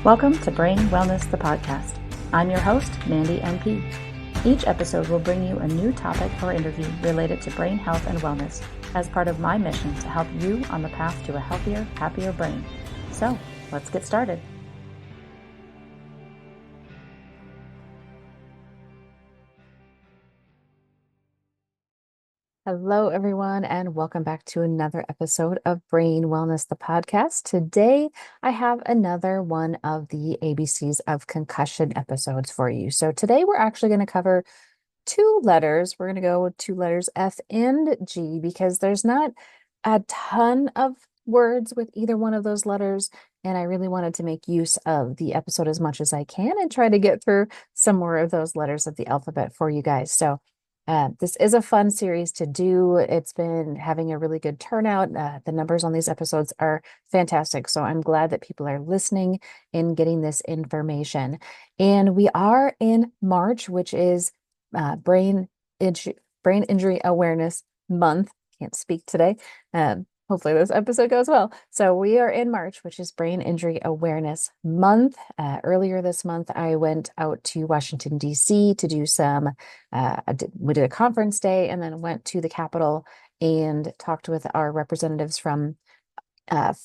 Welcome to Brain Wellness, the podcast. I'm your host, Mandi NP. Each episode will bring you a new topic or interview related to brain health and wellness as part of my mission to help you on the path to a healthier, happier brain. So, let's get started. Hello, everyone, and welcome back to another episode of Brain Wellness, the podcast. Today, I have another one of the ABCs of concussion episodes for you. So today, we're actually going to cover two letters. We're going to go with two letters, F and G, because there's not a ton of words with either one of those letters. And I really wanted to make use of the episode as much as I can and try to get through some more of those letters of the alphabet for you guys. So this is a fun series to do. It's been having a really good turnout. The numbers on these episodes are fantastic. So I'm glad that people are listening and getting this information. And we are in March, which is Brain Injury Awareness Month. Can't speak today. Hopefully this episode goes well. So we are in March, which is Brain Injury Awareness Month. Earlier this month, I went out to Washington, D.C. to do we did a conference day and then went to the Capitol and talked with our representatives from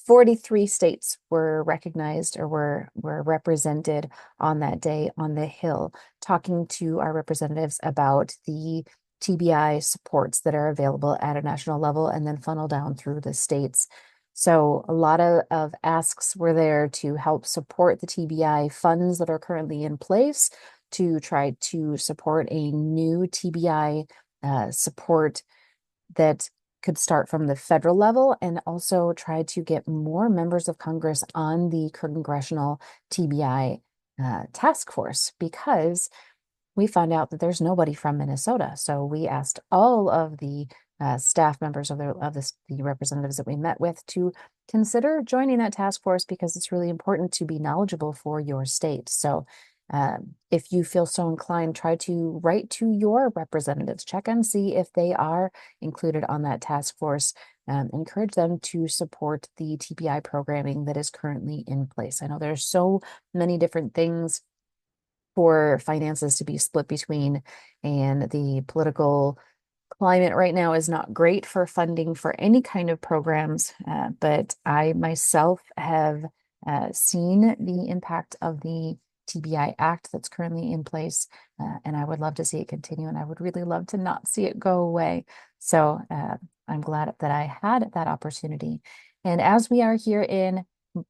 43 states were recognized or were represented on that day on the Hill, talking to our representatives about the TBI supports that are available at a national level and then funnel down through the states. So a lot of asks were there to help support the TBI funds that are currently in place to try to support a new TBI support that could start from the federal level and also try to get more members of Congress on the congressional TBI task force, because we found out that there's nobody from Minnesota. So we asked all of the staff members of the representatives that we met with to consider joining that task force, because it's really important to be knowledgeable for your state. So if you feel so inclined, try to write to your representatives, check and see if they are included on that task force. Encourage them to support the TBI programming that is currently in place. I know there's so many different things for finances to be split between, and the political climate right now is not great for funding for any kind of programs, but I myself have seen the impact of the TBI Act that's currently in place, and I would love to see it continue, and I would really love to not see it go away. So I'm glad that I had that opportunity. And as we are here in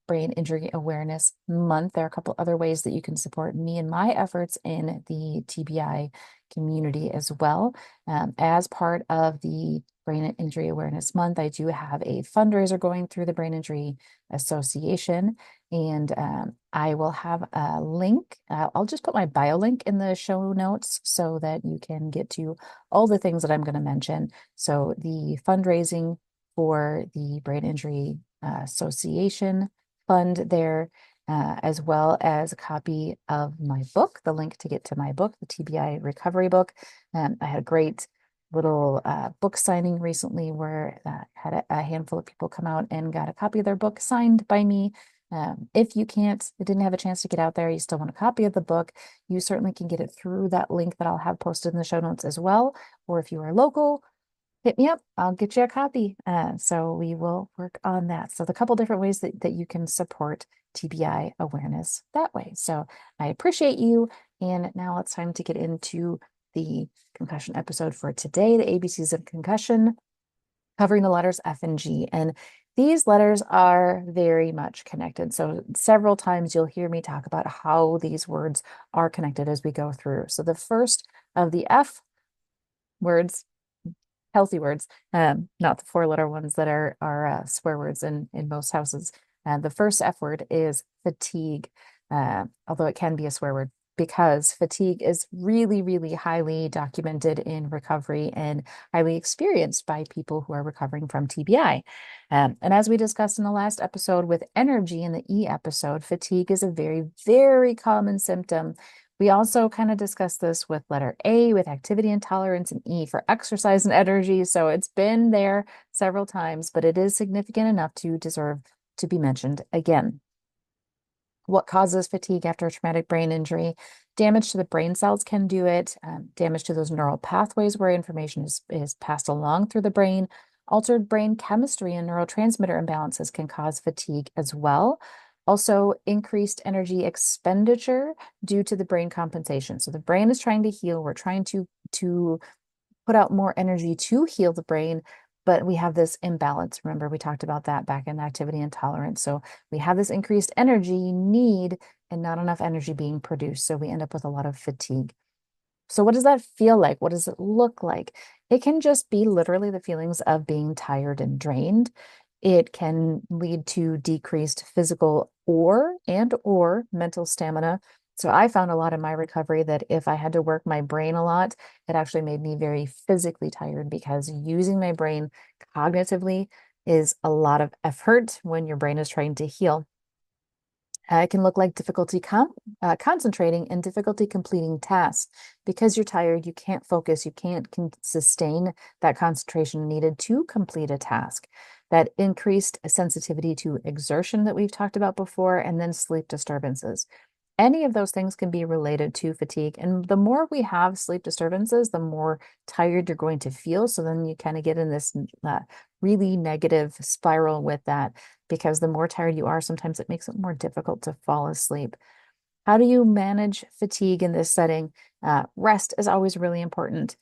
Brain Injury Awareness Month, there are a couple other ways that you can support me and my efforts in the TBI community as well. As part of the Brain Injury Awareness Month, I do have a fundraiser going through the Brain Injury Association, and I will have a link. I'll just put my bio link in the show notes so that you can get to all the things that I'm going to mention. So the fundraising for the Brain Injury Association fund there, as well as a copy of my book, the link to get to my book, the TBI Recovery Book. I had a great little book signing recently where had a handful of people come out and got a copy of their book signed by me. If you didn't have a chance to get out there, you still want a copy of the book, you certainly can get it through that link that I'll have posted in the show notes as well. Or if you are local, hit me up. I'll get you a copy. So we will work on that. So the couple different ways that you can support TBI awareness that way. So I appreciate you. And now it's time to get into the concussion episode for today, the ABCs of concussion, covering the letters F and G. And these letters are very much connected. So several times you'll hear me talk about how these words are connected as we go through. So the first of the F words, healthy words, not the four-letter ones that are swear words in most houses. The first F word is fatigue, although it can be a swear word, because fatigue is really, really highly documented in recovery and highly experienced by people who are recovering from TBI. And as we discussed in the last episode with energy in the E episode, fatigue is a very, very common symptom. We also kind of discussed this with letter A with activity intolerance, and E for exercise and energy. So it's been there several times, but it is significant enough to deserve to be mentioned again. What causes fatigue after a traumatic brain injury? Damage to the brain cells can do it, damage to those neural pathways where information is passed along through the brain. Altered brain chemistry and neurotransmitter imbalances can cause fatigue as well. Also, increased energy expenditure due to the brain compensation. So the brain is trying to heal. We're trying to put out more energy to heal the brain, but we have this imbalance. Remember, we talked about that back in activity intolerance. So we have this increased energy need and not enough energy being produced. So we end up with a lot of fatigue. So what does that feel like? What does it look like? It can just be literally the feelings of being tired and drained. It can lead to decreased physical or mental stamina. So I found a lot in my recovery that if I had to work my brain a lot, it actually made me very physically tired because using my brain cognitively is a lot of effort when your brain is trying to heal. It can look like difficulty concentrating and difficulty completing tasks. Because you're tired, you can't focus, you can't sustain that concentration needed to complete a task. That increased sensitivity to exertion that we've talked about before, and then sleep disturbances. Any of those things can be related to fatigue. And the more we have sleep disturbances, the more tired you're going to feel. So then you kind of get in this really negative spiral with that, because the more tired you are, sometimes it makes it more difficult to fall asleep. How do you manage fatigue in this setting? Rest is always really important.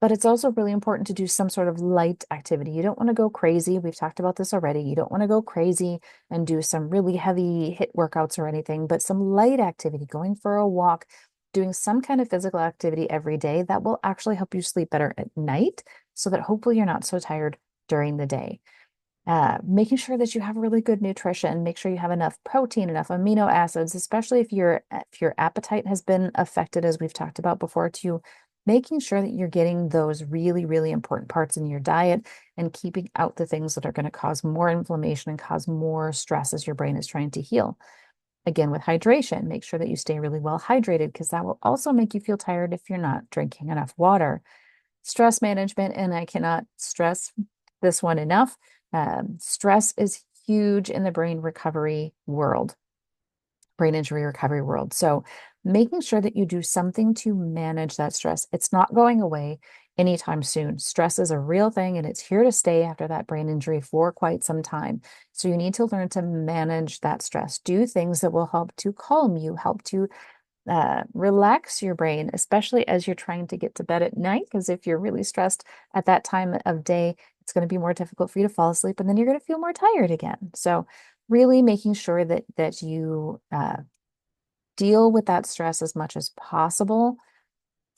But it's also really important to do some sort of light activity. You don't want to go crazy. We've talked about this already. You don't want to go crazy and do some really heavy hit workouts or anything, but some light activity, going for a walk, doing some kind of physical activity every day that will actually help you sleep better at night so that hopefully you're not so tired during the day. Making sure that you have really good nutrition, make sure you have enough protein, enough amino acids, especially if your appetite has been affected, as we've talked about before, to making sure that you're getting those really, really important parts in your diet and keeping out the things that are going to cause more inflammation and cause more stress as your brain is trying to heal. Again, with hydration, make sure that you stay really well hydrated because that will also make you feel tired if you're not drinking enough water. Stress management, and I cannot stress this one enough. Stress is huge in the brain injury recovery world. So making sure that you do something to manage that stress. It's not going away anytime soon. Stress is a real thing and it's here to stay after that brain injury for quite some time. So you need to learn to manage that stress. Do things that will help to calm you, help to relax your brain, especially as you're trying to get to bed at night. Because if you're really stressed at that time of day, it's going to be more difficult for you to fall asleep, and then you're going to feel more tired again. So, really making sure that you deal with that stress as much as possible.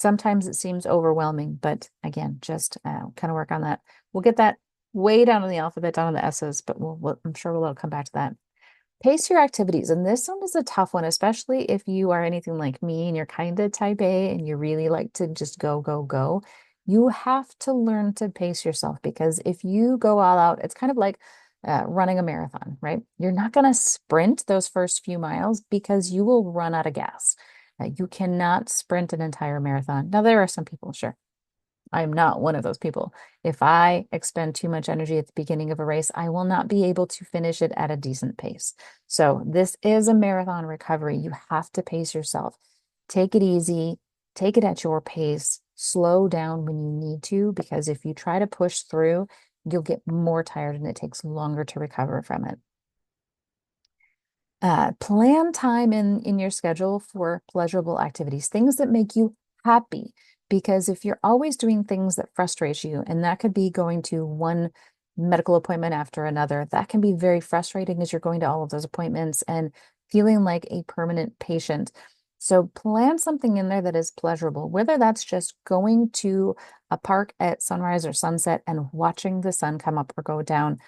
Sometimes it seems overwhelming, but again, just kind of work on that. We'll get that way down on the alphabet, down on the S's, but I'm sure we'll come back to that. Pace your activities. And this one is a tough one, especially if you are anything like me and you're kind of type A and you really like to just go, go, go. You have to learn to pace yourself, because if you go all out, it's kind of like running a marathon, right? You're not going to sprint those first few miles because you will run out of gas. You cannot sprint an entire marathon. Now, there are some people, sure. I'm not one of those people. If I expend too much energy at the beginning of a race, I will not be able to finish it at a decent pace. So this is a marathon recovery. You have to pace yourself. Take it easy, take it at your pace, slow down when you need to, because if you try to push through, you'll get more tired and it takes longer to recover from it. Plan time in your schedule for pleasurable activities, things that make you happy. Because if you're always doing things that frustrate you, and that could be going to one medical appointment after another, that can be very frustrating as you're going to all of those appointments and feeling like a permanent patient. So plan something in there that is pleasurable, whether that's just going to a park at sunrise or sunset and watching the sun come up or go down,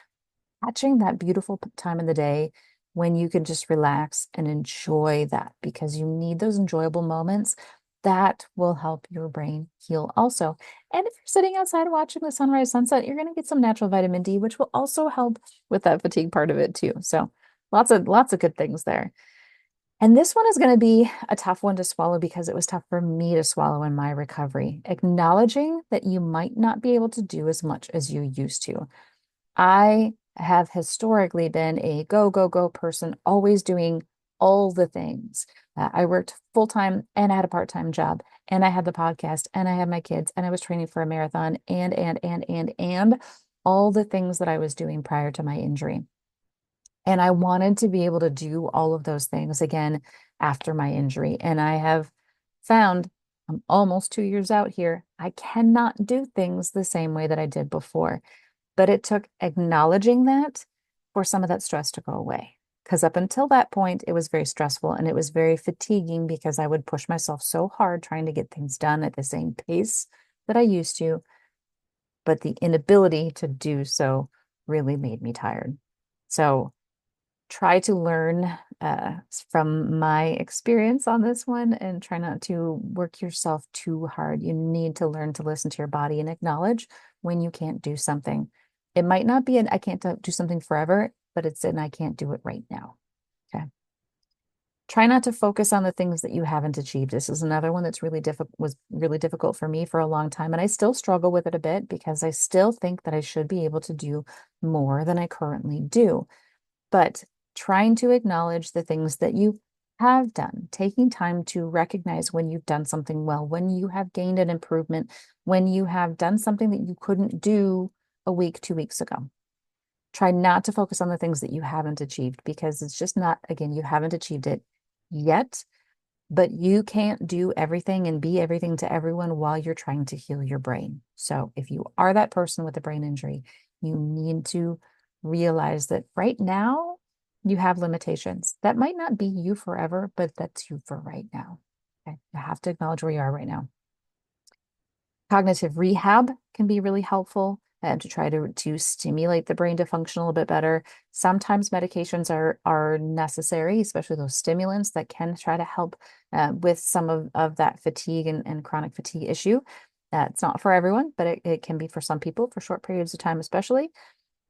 catching that beautiful time of the day when you can just relax and enjoy that, because you need those enjoyable moments that will help your brain heal also. And if you're sitting outside watching the sunrise, sunset, you're going to get some natural vitamin D, which will also help with that fatigue part of it too. So lots of good things there. And this one is going to be a tough one to swallow because it was tough for me to swallow in my recovery. Acknowledging that you might not be able to do as much as you used to. I have historically been a go, go, go person, always doing all the things. I worked full time and I had a part-time job and I had the podcast and I had my kids and I was training for a marathon and all the things that I was doing prior to my injury. And I wanted to be able to do all of those things again after my injury. And I have found I'm almost 2 years out here. I cannot do things the same way that I did before. But it took acknowledging that for some of that stress to go away. Because up until that point, it was very stressful and it was very fatiguing because I would push myself so hard trying to get things done at the same pace that I used to. But the inability to do so really made me tired. So try to learn from my experience on this one and try not to work yourself too hard. You need to learn to listen to your body and acknowledge when you can't do something. It might not be an I can't do something forever, but it's an I can't do it right now. Okay. Try not to focus on the things that you haven't achieved. This is another one that's really was really difficult for me for a long time. And I still struggle with it a bit because I still think that I should be able to do more than I currently do. But trying to acknowledge the things that you have done, taking time to recognize when you've done something well, when you have gained an improvement, when you have done something that you couldn't do a week, 2 weeks ago. Try not to focus on the things that you haven't achieved because it's just not, again, you haven't achieved it yet, but you can't do everything and be everything to everyone while you're trying to heal your brain. So if you are that person with a brain injury, you need to realize that right now you have limitations. That might not be you forever, but that's you for right now. Okay. You have to acknowledge where you are right now. Cognitive rehab can be really helpful to try to stimulate the brain to function a little bit better. Sometimes medications are necessary, especially those stimulants that can try to help with some of that fatigue and chronic fatigue issue. It's not for everyone, but it can be for some people for short periods of time, especially.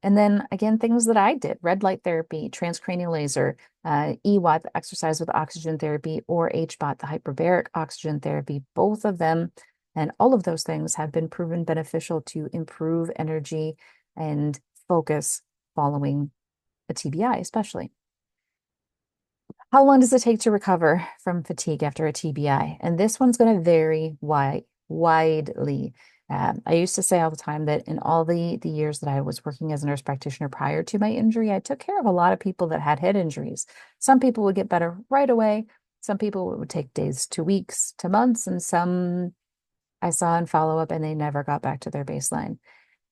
And then again, things that I did, red light therapy, transcranial laser, EWOT, the exercise with oxygen therapy, or HBOT, the hyperbaric oxygen therapy, both of them and all of those things have been proven beneficial to improve energy and focus following a TBI, especially. How long does it take to recover from fatigue after a TBI? And this one's going to vary widely. I used to say all the time that in all the years that I was working as a nurse practitioner prior to my injury, I took care of a lot of people that had head injuries. Some people would get better right away. Some people it would take days to weeks to months, and some I saw in follow-up and they never got back to their baseline.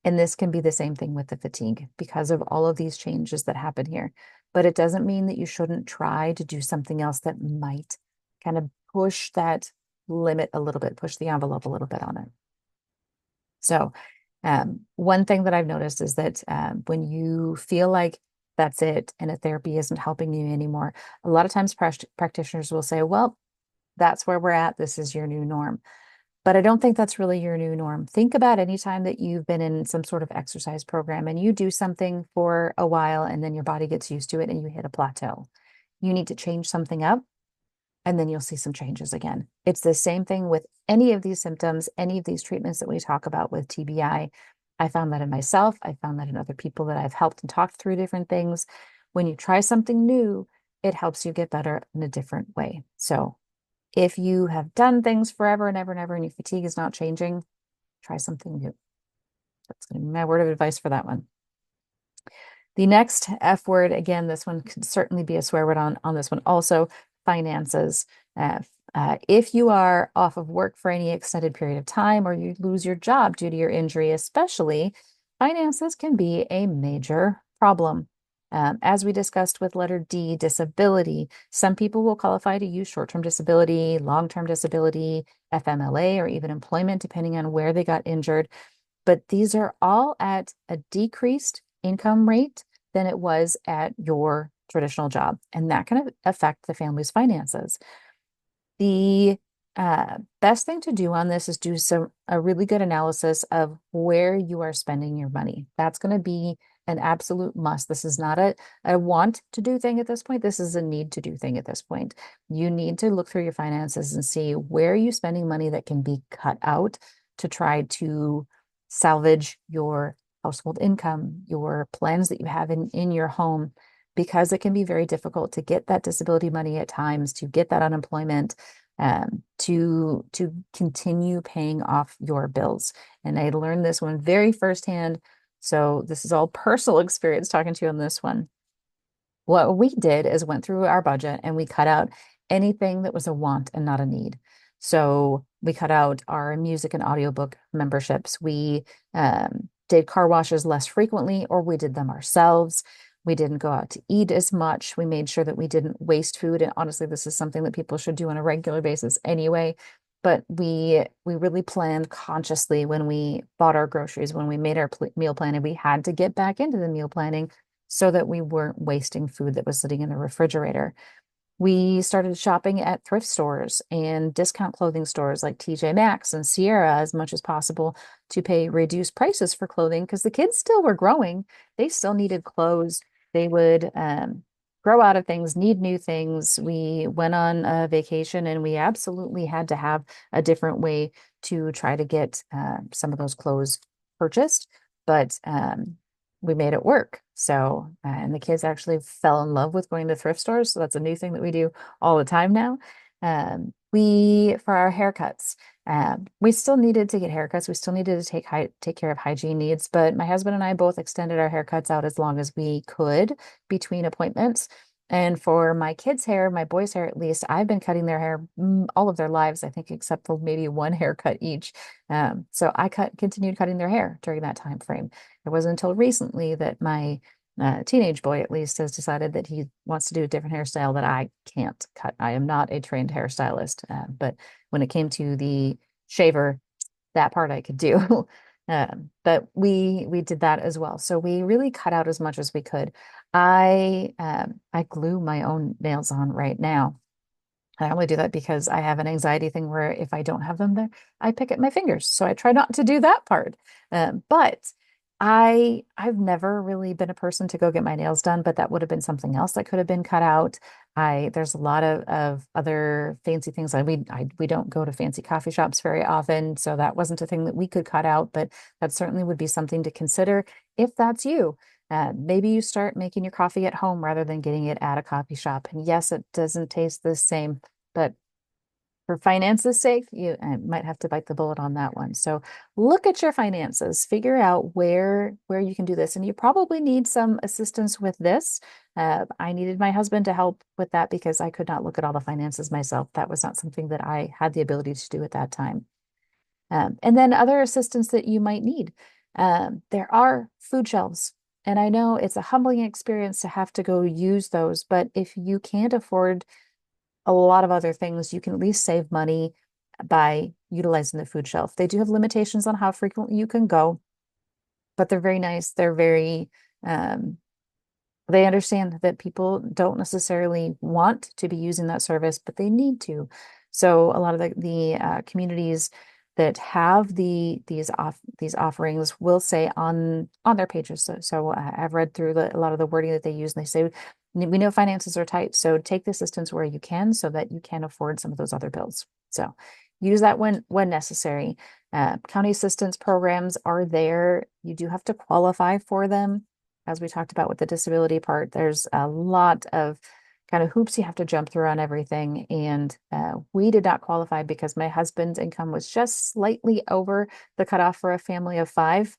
And this can be the same thing with the fatigue because of all of these changes that happen here. But it doesn't mean that you shouldn't try to do something else that might kind of push that limit a little bit, push the envelope a little bit on it. So one thing that I've noticed is that when you feel like that's it and a therapy isn't helping you anymore, a lot of times practitioners will say, well, that's where we're at. This is your new norm. But I don't think that's really your new norm. Think about any time that you've been in some sort of exercise program and you do something for a while and then your body gets used to it and you hit a plateau. You need to change something up and then you'll see some changes again. It's the same thing with any of these symptoms, any of these treatments that we talk about with TBI. I found that in myself. I found that in other people that I've helped and talked through different things. When you try something new, it helps you get better in a different way. So if you have done things forever and ever and ever and your fatigue is not changing, try something new. That's going to be my word of advice for that one. The next F word, again, this one could certainly be a swear word on this one also, finances. If you are off of work for any extended period of time or you lose your job due to your injury, especially, finances can be a major problem. As we discussed with letter D, disability, some people will qualify to use short-term disability, long-term disability, FMLA, or even employment, depending on where they got injured. But these are all at a decreased income rate than it was at your traditional job. And that can affect the family's finances. The best thing to do on this is do a really good analysis of where you are spending your money. That's going to be an absolute must. This is not a want to do thing at this point. This is a need to do thing at this point. You need to look through your finances and see where are you spending money that can be cut out to try to salvage your household income, your plans that you have in your home. because it can be very difficult to get that disability money at times, to get that unemployment, to continue paying off your bills. And I learned this one very firsthand. So this is all personal experience talking to you on this one. What we did is went through our budget and we cut out anything that was a want and not a need. So we cut out our music and audiobook memberships. We did car washes less frequently, or we did them ourselves. We didn't go out to eat as much. We made sure that we didn't waste food. And honestly, this is something that people should do on a regular basis anyway. But we really planned consciously when we bought our groceries, when we made our meal plan, and we had to get back into the meal planning so that we weren't wasting food that was sitting in the refrigerator. We started shopping at thrift stores and discount clothing stores like TJ Maxx and Sierra as much as possible to pay reduced prices for clothing because the kids still were growing. They still needed clothes. They would grow out of things, need new things. We went on a vacation and we absolutely had to have a different way to try to get some of those clothes purchased. But we made it work. So, and the kids actually fell in love with going to thrift stores. So that's a new thing that we do all the time now. For our haircuts, we still needed to get haircuts. We still needed to take care of hygiene needs, but my husband and I both extended our haircuts out as long as we could between appointments. And for my kids' hair, my boys' hair at least, I've been cutting their hair all of their lives, I think, except for maybe one haircut each. So I continued cutting their hair during that time frame. It wasn't until recently that my teenage boy, at least, has decided that he wants to do a different hairstyle that I can't cut. I am not a trained hairstylist, but when it came to the shaver, that part I could do. But we did that as well. So we really cut out as much as we could. I glue my own nails on right now. I only do that because I have an anxiety thing where if I don't have them there, I pick at my fingers. So I try not to do that part. But I've never really been a person to go get my nails done, but that would have been something else that could have been cut out. There's a lot of other fancy things. We don't go to fancy coffee shops very often, so that wasn't a thing that we could cut out, but that certainly would be something to consider if that's you. Maybe you start making your coffee at home rather than getting it at a coffee shop. And yes, it doesn't taste the same, but for finances' sake, you might have to bite the bullet on that one. So look at your finances, figure out where you can do this. And you probably need some assistance with this. I needed my husband to help with that because I could not look at all the finances myself. That was not something that I had the ability to do at that time. And then other assistance that you might need. There are food shelves. And I know it's a humbling experience to have to go use those, but if you can't afford a lot of other things, you can at least save money by utilizing the food shelf. They do have limitations on how frequently you can go, but they're very nice. They're very, they understand that people don't necessarily want to be using that service, but they need to. So a lot of the communities that have these offerings will say on their pages. So I've read through a lot of the wording that they use, and they say we know finances are tight, so take the assistance where you can so that you can afford some of those other bills. So use that when necessary. County assistance programs are there. You do have to qualify for them. As we talked about with the disability part, there's a lot of kind of hoops you have to jump through on everything. And we did not qualify because my husband's income was just slightly over the cutoff for a family of five,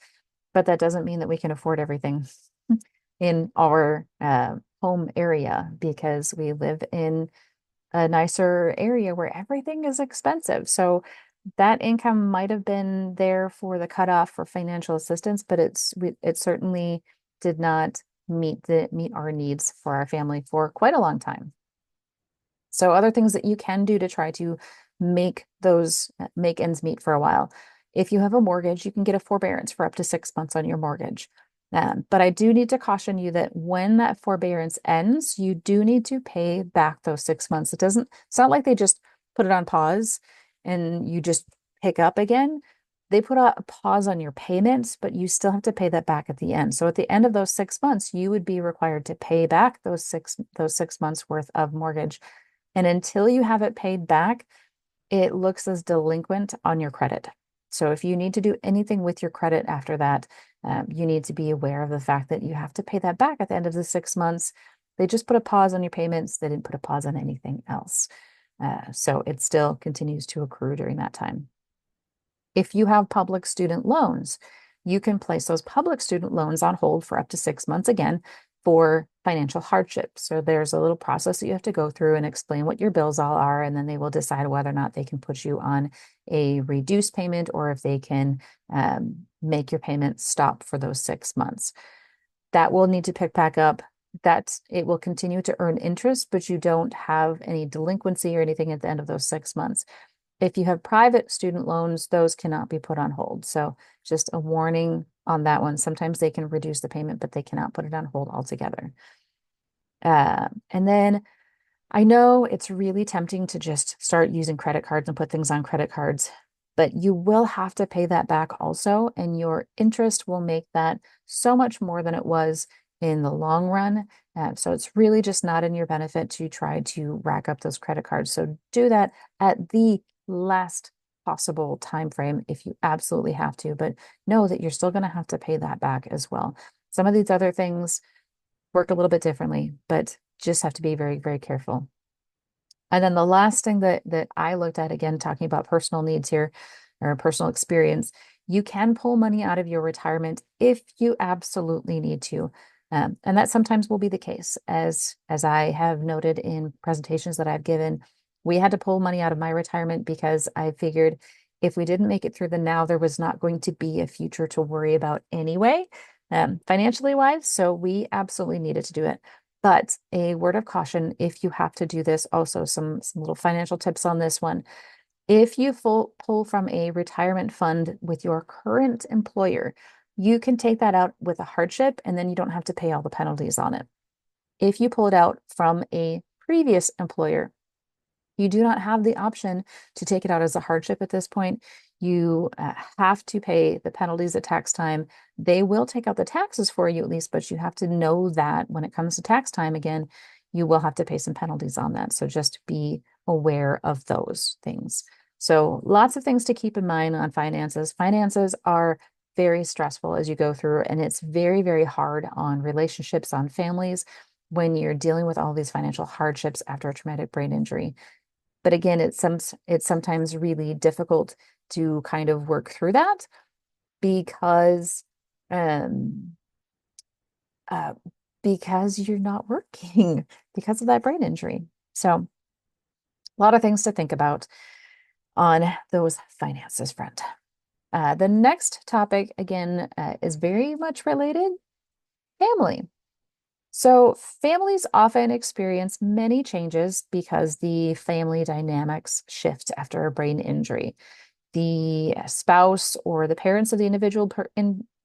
but that doesn't mean that we can afford everything in our home area because we live in a nicer area where everything is expensive. So that income might have been there for the cutoff for financial assistance, but it certainly did not meet our needs for our family for quite a long time. So other things that you can do to try to make ends meet for a while. If you have a mortgage, you can get a forbearance for up to 6 months on your mortgage. But I do need to caution you that when that forbearance ends, you do need to pay back those 6 months. It's not like they just put it on pause and you just pick up again. They put a pause on your payments, but you still have to pay that back at the end. So at the end of those 6 months, you would be required to pay back those 6 months worth of mortgage. And until you have it paid back, it looks as delinquent on your credit. So if you need to do anything with your credit after that, you need to be aware of the fact that you have to pay that back at the end of the 6 months. They just put a pause on your payments. They didn't put a pause on anything else. So it still continues to accrue during that time. If you have public student loans, you can place those public student loans on hold for up to 6 months again for financial hardship. So there's a little process that you have to go through and explain what your bills all are, and then they will decide whether or not they can put you on a reduced payment or if they can make your payment stop for those 6 months. That will need to pick back up. That it will continue to earn interest, but you don't have any delinquency or anything at the end of those 6 months. If you have private student loans, those cannot be put on hold. So just a warning on that one. Sometimes they can reduce the payment, but they cannot put it on hold altogether. And then I know it's really tempting to just start using credit cards and put things on credit cards, but you will have to pay that back also, and your interest will make that so much more than it was in the long run. So it's really just not in your benefit to try to rack up those credit cards. So do that at the last possible time frame if you absolutely have to, but know that you're still going to have to pay that back as well. Some of these other things work a little bit differently, but just have to be very, very careful. And then the last thing that I looked at, again, talking about personal needs here or personal experience, you can pull money out of your retirement if you absolutely need to. And that sometimes will be the case. As I have noted in presentations that I've given, we had to pull money out of my retirement because I figured if we didn't make it through the now, there was not going to be a future to worry about anyway, financially wise. So we absolutely needed to do it. But a word of caution, if you have to do this, also some little financial tips on this one. If you pull from a retirement fund with your current employer, you can take that out with a hardship and then you don't have to pay all the penalties on it. If you pull it out from a previous employer, you do not have the option to take it out as a hardship at this point. You have to pay the penalties at tax time. They will take out the taxes for you at least, but you have to know that when it comes to tax time, again, you will have to pay some penalties on that. So just be aware of those things. So lots of things to keep in mind on finances. Finances are very stressful as you go through, and it's very, very hard on relationships, on families, when you're dealing with all these financial hardships after a traumatic brain injury. But again, it's sometimes really difficult to kind of work through that because um uh because you're not working because of that brain injury. So a lot of things to think about on those finances front. The next topic, again, is very much related, family. So families often experience many changes because the family dynamics shift after a brain injury. The spouse or the parents of the individual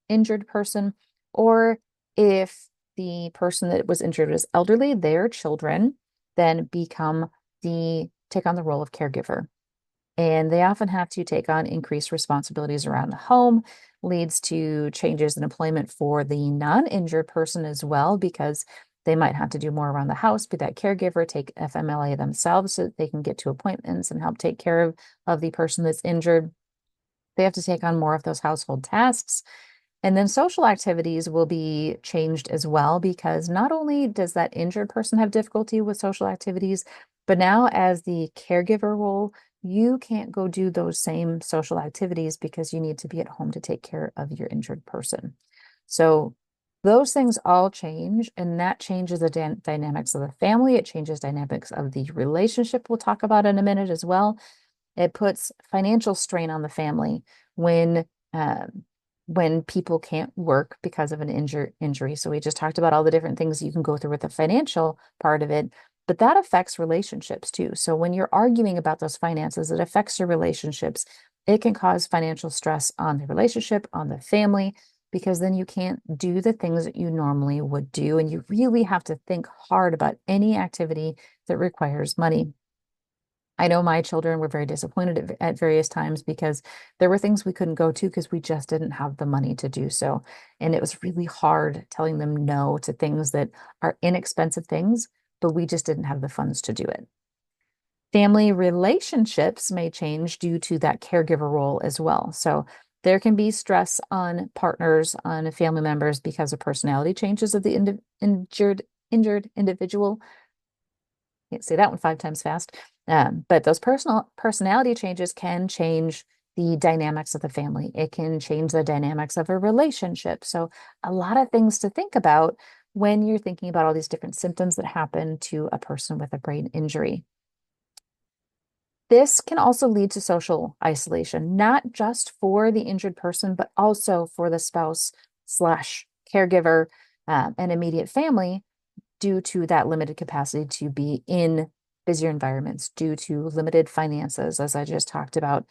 injured person, or if the person that was injured was elderly, their children then take on the role of caregiver. And they often have to take on increased responsibilities around the home, leads to changes in employment for the non-injured person as well, because they might have to do more around the house, be that caregiver, take FMLA themselves so that they can get to appointments and help take care of the person that's injured. They have to take on more of those household tasks. And then social activities will be changed as well, because not only does that injured person have difficulty with social activities, but now as the caregiver role, you can't go do those same social activities because you need to be at home to take care of your injured person. So those things all change, and that changes the dynamics of the family. It changes dynamics of the relationship we'll talk about in a minute as well. It puts financial strain on the family when people can't work because of an injury. So we just talked about all the different things you can go through with the financial part of it, but that affects relationships too. So when you're arguing about those finances, it affects your relationships. It can cause financial stress on the relationship, on the family, because then you can't do the things that you normally would do. And you really have to think hard about any activity that requires money. I know my children were very disappointed at various times because there were things we couldn't go to because we just didn't have the money to do so. And it was really hard telling them no to things that are inexpensive things, but we just didn't have the funds to do it. Family relationships may change due to that caregiver role as well. So there can be stress on partners, on family members because of personality changes of the injured injured individual. Can't say that one 5 times fast. But those personality changes can change the dynamics of the family. It can change the dynamics of a relationship. So a lot of things to think about when you're thinking about all these different symptoms that happen to a person with a brain injury. This can also lead to social isolation, not just for the injured person, but also for the spouse slash caregiver and immediate family due to that limited capacity to be in busier environments, due to limited finances, as I just talked about.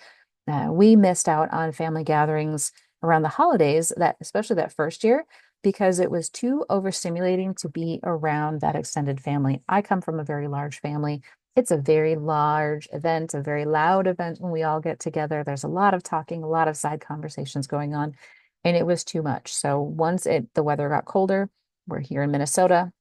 We missed out on family gatherings around the holidays, that especially that first year, because it was too overstimulating to be around that extended family. I come from a very large family. It's a very large event, a very loud event when we all get together. There's a lot of talking, a lot of side conversations going on, and it was too much. So once the weather got colder, we're here in Minnesota.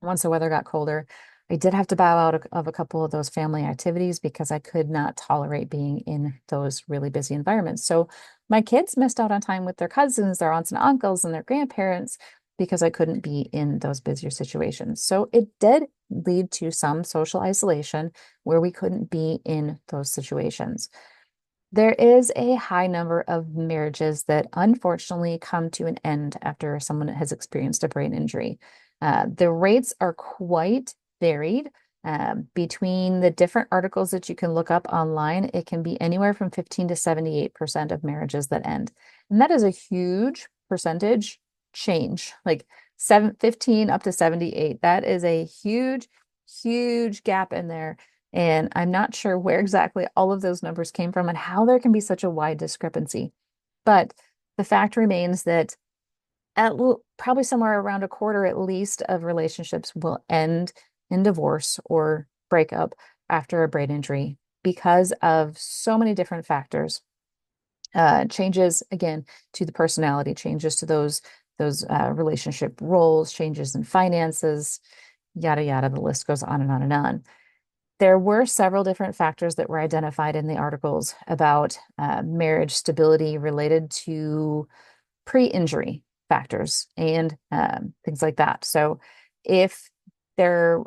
Once the weather got colder, I did have to bow out of a couple of those family activities because I could not tolerate being in those really busy environments. So my kids missed out on time with their cousins, their aunts and uncles, and their grandparents because I couldn't be in those busier situations. So it did lead to some social isolation where we couldn't be in those situations. There is a high number of marriages that unfortunately come to an end after someone has experienced a brain injury. The rates are quite varied between the different articles that you can look up online. It can be anywhere from 15 to 78% of marriages that end. And that is a huge percentage change, like 15 up to 78. That is a huge, huge gap in there. And I'm not sure where exactly all of those numbers came from and how there can be such a wide discrepancy. But the fact remains that probably somewhere around a quarter at least of relationships will end in divorce or breakup after a brain injury because of so many different factors. Changes again to the personality, changes to those relationship roles, changes in finances, yada yada. The list goes on and on and on. There were several different factors that were identified in the articles about marriage stability related to pre-injury factors and things like that. So if their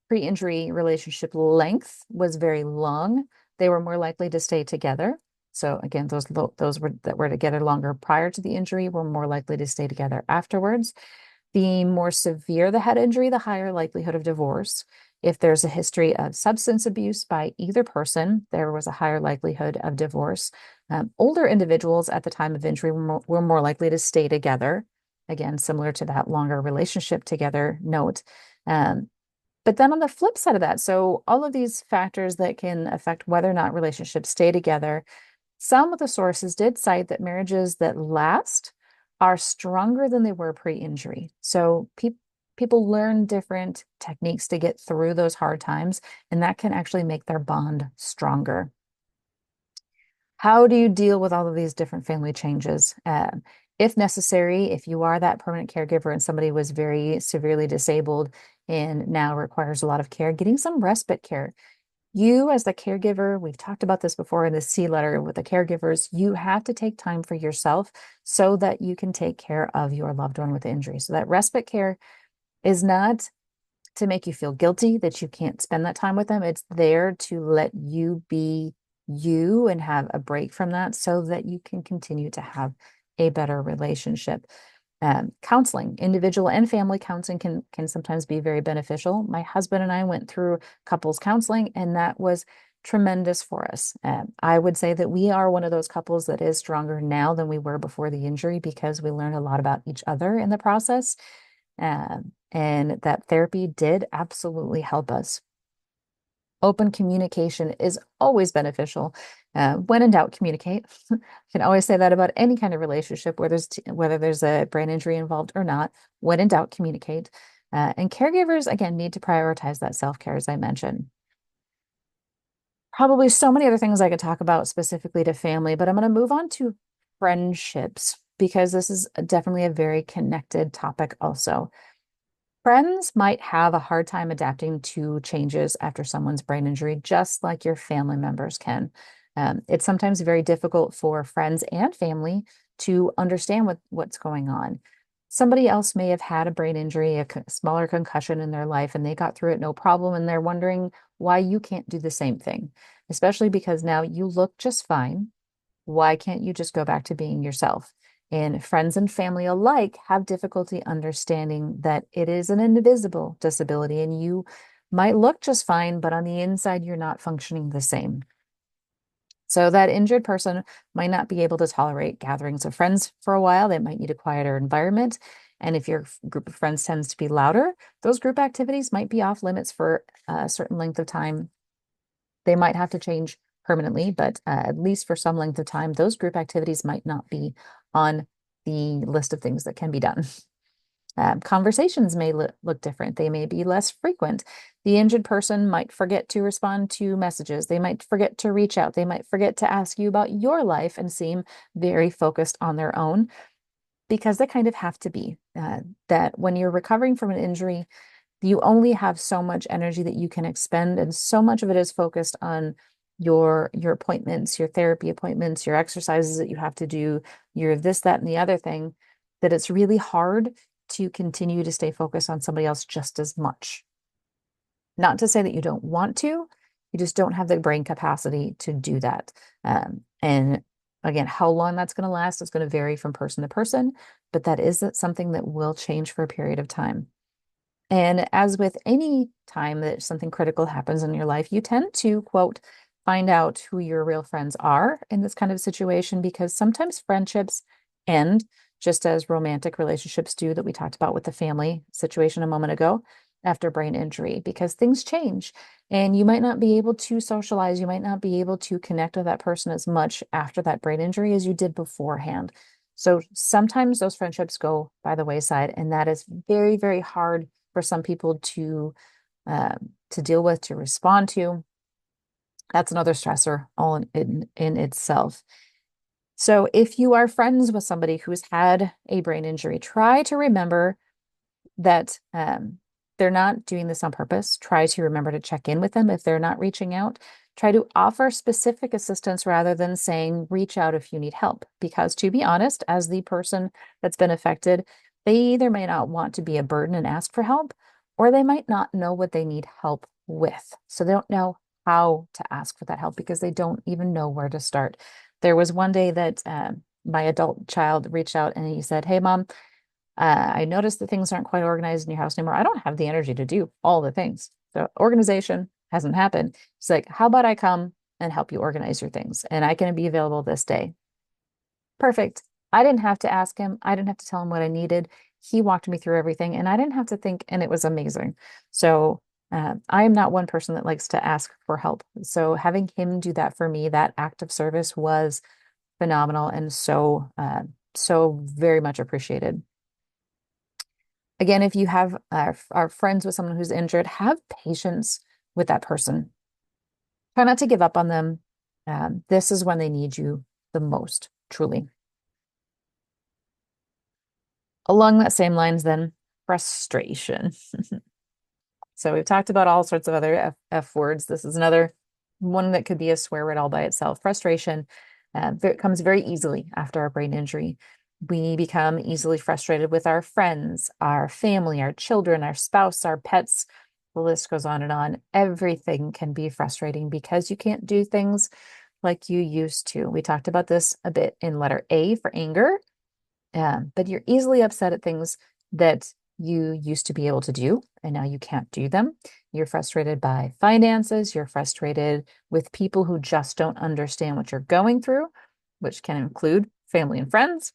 pre-injury relationship length was very long, they were more likely to stay together. So again, those that were together longer prior to the injury were more likely to stay together afterwards. The more severe the head injury, the higher likelihood of divorce. If there's a history of substance abuse by either person, there was a higher likelihood of divorce. Older individuals at the time of injury were more likely to stay together. Again, similar to that longer relationship together note. But then on the flip side of that, so all of these factors that can affect whether or not relationships stay together, some of the sources did cite that marriages that last are stronger than they were pre-injury. So people learn different techniques to get through those hard times, and that can actually make their bond stronger. How do you deal with all of these different family changes? If necessary, if you are that permanent caregiver and somebody was very severely disabled and now requires a lot of care, getting some respite care. You, as the caregiver, we've talked about this before in the C letter with the caregivers, you have to take time for yourself so that you can take care of your loved one with injury. So that respite care is not to make you feel guilty that you can't spend that time with them. It's there to let you be you and have a break from that so that you can continue to have a better relationship. Counseling, individual and family counseling can sometimes be very beneficial. My husband and I went through couples counseling, and that was tremendous for us. I would say that we are one of those couples that is stronger now than we were before the injury because we learned a lot about each other in the process. And that therapy did absolutely help us. Open communication is always beneficial. When in doubt, communicate. I can always say that about any kind of relationship, whether there's a brain injury involved or not. When in doubt, communicate. And caregivers, again, need to prioritize that self-care, as I mentioned. Probably so many other things I could talk about specifically to family, but I'm going to move on to friendships because this is definitely a very connected topic also. Friends might have a hard time adapting to changes after someone's brain injury, just like your family members can. It's sometimes very difficult for friends and family to understand what's going on. Somebody else may have had a brain injury, a smaller concussion in their life, and they got through it no problem. And they're wondering why you can't do the same thing, especially because now you look just fine. Why can't you just go back to being yourself? And friends and family alike have difficulty understanding that it is an invisible disability and you might look just fine, but on the inside, you're not functioning the same. So that injured person might not be able to tolerate gatherings of friends for a while. They might need a quieter environment. And if your group of friends tends to be louder, those group activities might be off limits for a certain length of time. They might have to change permanently, but at least for some length of time, those group activities might not be on the list of things that can be done. Conversations may look different. They may be less frequent. The injured person might forget to respond to messages. They might forget to reach out. They might forget to ask you about your life and seem very focused on their own because they kind of have to be. That when you're recovering from an injury, you only have so much energy that you can expend, and so much of it is focused on your appointments, your therapy appointments, your exercises that you have to do, your this, that, and the other thing, that it's really hard to continue to stay focused on somebody else just as much. Not to say that you don't want to, you just don't have the brain capacity to do that. And again, how long that's going to last is going to vary from person to person, but that is something that will change for a period of time. And as with any time that something critical happens in your life, you tend to, quote, find out who your real friends are in this kind of situation, because sometimes friendships end just as romantic relationships do, that we talked about with the family situation a moment ago, after brain injury, because things change and you might not be able to socialize. You might not be able to connect with that person as much after that brain injury as you did beforehand. So sometimes those friendships go by the wayside, and that is very, very hard for some people to deal with, to respond to. That's another stressor all in itself. So if you are friends with somebody who's had a brain injury, try to remember that they're not doing this on purpose. Try to remember to check in with them if they're not reaching out. Try to offer specific assistance rather than saying, reach out if you need help. Because to be honest, as the person that's been affected, they either may not want to be a burden and ask for help, or they might not know what they need help with. So they don't know how to ask for that help because they don't even know where to start. There was one day that my adult child reached out and he said, "Hey, mom, I noticed that things aren't quite organized in your house anymore. I don't have the energy to do all the things. So organization hasn't happened." She's like, "How about I come and help you organize your things? And I can be available this day." Perfect. I didn't have to ask him. I didn't have to tell him what I needed. He walked me through everything and I didn't have to think, and it was amazing. So I am not one person that likes to ask for help. So having him do that for me, that act of service was phenomenal and so very much appreciated. Again, if you have are friends with someone who's injured, have patience with that person. Try not to give up on them. This is when they need you the most, truly. Along that same lines, then, frustration. So we've talked about all sorts of other F words. This is another one that could be a swear word all by itself. Frustration comes very easily after our brain injury. We become easily frustrated with our friends, our family, our children, our spouse, our pets. The list goes on and on. Everything can be frustrating because you can't do things like you used to. We talked about this a bit in letter A for anger, but you're easily upset at things that you used to be able to do, and now you can't do them. You're frustrated by finances. You're frustrated with people who just don't understand what you're going through, which can include family and friends.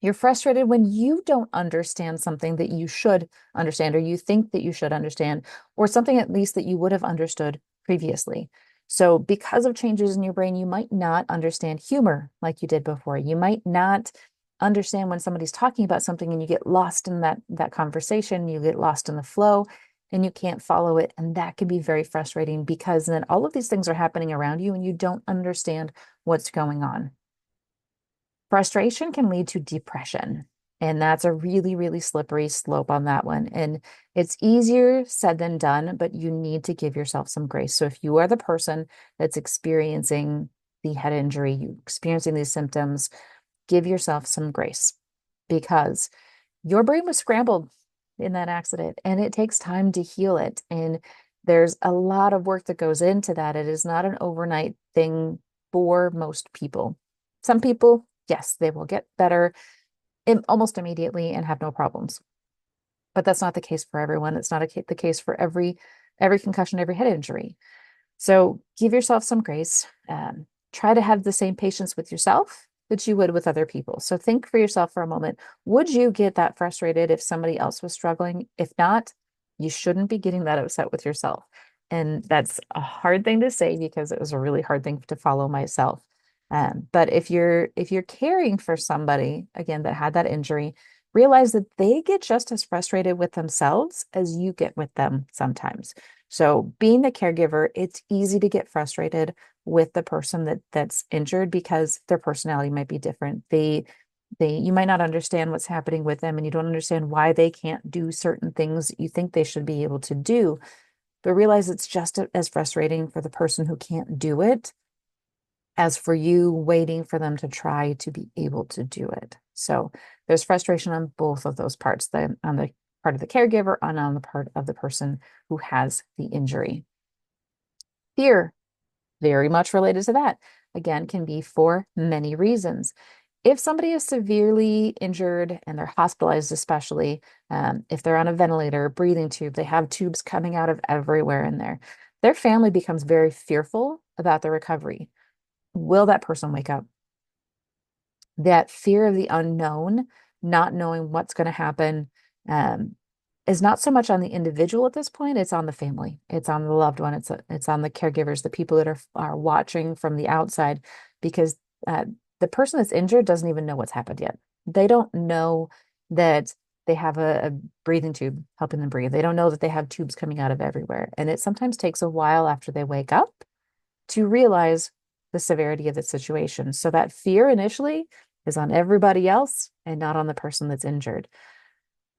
You're frustrated when you don't understand something that you should understand, or you think that you should understand, or something at least that you would have understood previously. So because of changes in your brain, you might not understand humor like you did before. You might not understand when somebody's talking about something and you get lost in that conversation, you get lost in the flow and you can't follow it. And that can be very frustrating because then all of these things are happening around you and you don't understand what's going on. Frustration can lead to depression. And that's a really, really slippery slope on that one. And it's easier said than done, but you need to give yourself some grace. So if you are the person that's experiencing the head injury, you experiencing these symptoms, give yourself some grace because your brain was scrambled in that accident and it takes time to heal it. And there's a lot of work that goes into that. It is not an overnight thing for most people. Some people, yes, they will get better almost immediately and have no problems. But that's not the case for everyone. It's not the case for every concussion, every head injury. So give yourself some grace. Try to have the same patience with yourself that you would with other people. So think for yourself for a moment. Would you get that frustrated if somebody else was struggling? If not, you shouldn't be getting that upset with yourself. And that's a hard thing to say because it was a really hard thing to follow myself. But if you're caring for somebody again that had that injury, realize that they get just as frustrated with themselves as you get with them sometimes. So being the caregiver, it's easy to get frustrated with the person that's injured because their personality might be different. You might not understand what's happening with them and you don't understand why they can't do certain things you think they should be able to do. But realize it's just as frustrating for the person who can't do it as for you waiting for them to try to be able to do it. So there's frustration on both of those parts, on the part of the caregiver and on the part of the person who has the injury. Fear, very much related to that, again, can be for many reasons. If somebody is severely injured and they're hospitalized, especially if they're on a ventilator, breathing tube, they have tubes coming out of everywhere in there, their family becomes very fearful about their recovery. Will that person wake up? That fear of the unknown, not knowing what's going to happen, um, is not so much on the individual at this point. It's on the family. It's on the loved one. It's on the caregivers, the people that are watching from the outside, because the person that's injured doesn't even know what's happened yet. They don't know that they have a breathing tube helping them breathe. They don't know that they have tubes coming out of everywhere. And it sometimes takes a while after they wake up to realize the severity of the situation. So that fear initially is on everybody else and not on the person that's injured.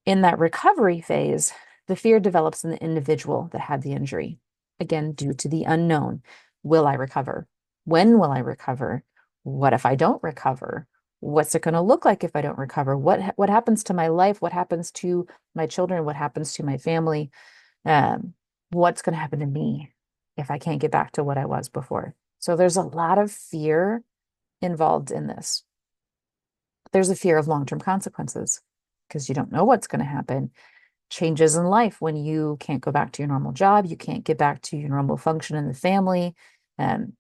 In that recovery phase, the fear develops in the individual that had the injury. Again, due to the unknown. Will I recover? When will I recover? What if I don't recover? What's it going to look like if I don't recover? What happens to my life? What happens to my children? What happens to my family? What's going to happen to me if I can't get back to what I was before? So there's a lot of fear involved in this. There's a fear of long-term consequences because you don't know what's going to happen. Changes in life when you can't go back to your normal job, you can't get back to your normal function in the family,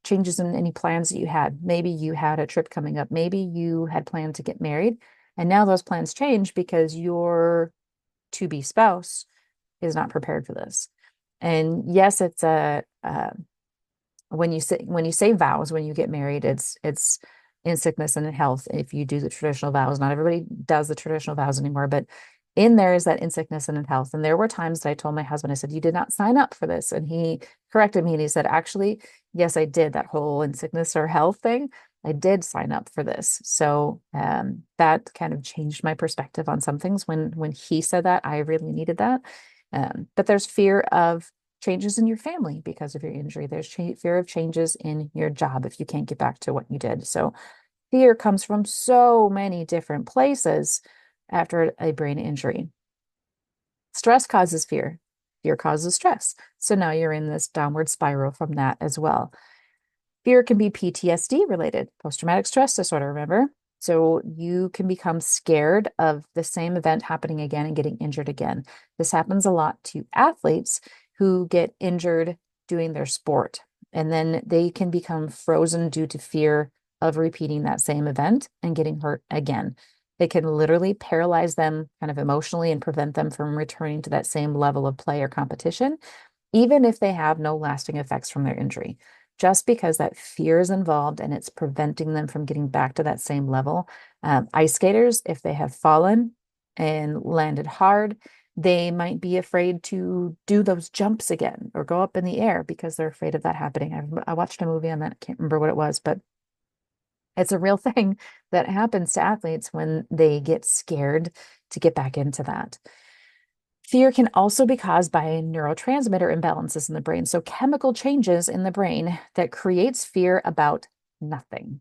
changes in any plans that you had. Maybe you had a trip coming up. Maybe you had planned to get married, and now those plans change because your to-be spouse is not prepared for this. And yes, it's when you say vows when you get married, it's in sickness and in health. If you do the traditional vows, not everybody does the traditional vows anymore, but in there is that in sickness and in health. And there were times that I told my husband, I said, you did not sign up for this. And he corrected me and he said, actually, yes, I did. That whole in sickness or health thing, I did sign up for this. So that kind of changed my perspective on some things. When he said that, I really needed that. But there's fear of changes in your family because of your injury. There's fear of changes in your job if you can't get back to what you did. So fear comes from so many different places after a brain injury. Stress causes fear. Fear causes stress. So now you're in this downward spiral from that as well. Fear can be PTSD related, post-traumatic stress disorder, remember? So you can become scared of the same event happening again and getting injured again. This happens a lot to athletes who get injured doing their sport, and then they can become frozen due to fear of repeating that same event and getting hurt again. It can literally paralyze them kind of emotionally and prevent them from returning to that same level of play or competition, even if they have no lasting effects from their injury. Just because that fear is involved and it's preventing them from getting back to that same level. Ice skaters, if they have fallen and landed hard, they might be afraid to do those jumps again or go up in the air because they're afraid of that happening. I watched a movie on that. I can't remember what it was, but it's a real thing that happens to athletes when they get scared to get back into that. Fear can also be caused by neurotransmitter imbalances in the brain, so chemical changes in the brain that creates fear about nothing.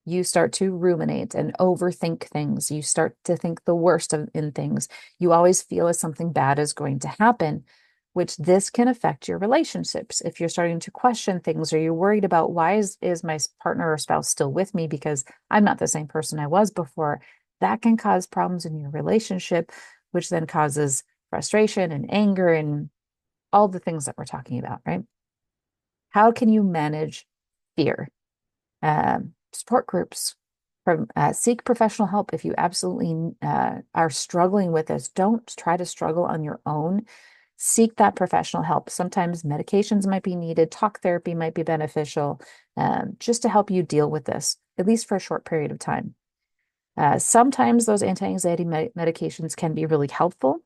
You start to ruminate and overthink things. You start to think the worst in things. You always feel as something bad is going to happen, which this can affect your relationships. If you're starting to question things or you're worried about why is my partner or spouse still with me because I'm not the same person I was before, that can cause problems in your relationship, which then causes frustration and anger and all the things that we're talking about, right? How can you manage fear? Support groups, seek professional help if you absolutely are struggling with this. Don't try to struggle on your own. Seek that professional help. Sometimes medications might be needed, talk therapy might be beneficial, just to help you deal with this, at least for a short period of time. Sometimes those anti-anxiety medications can be really helpful.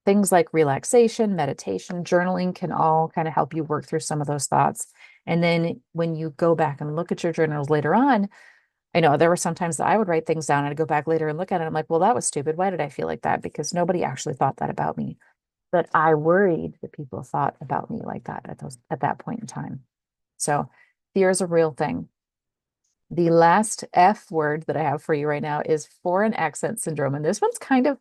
Things like relaxation, meditation, journaling can all kind of help you work through some of those thoughts. And then when you go back and look at your journals later on, I know there were some times that I would write things down and I'd go back later and look at it. I'm like, well, that was stupid. Why did I feel like that? Because nobody actually thought that about me. But I worried that people thought about me like that at that point in time. So fear is a real thing. The last F word that I have for you right now is foreign accent syndrome. And this one's kind of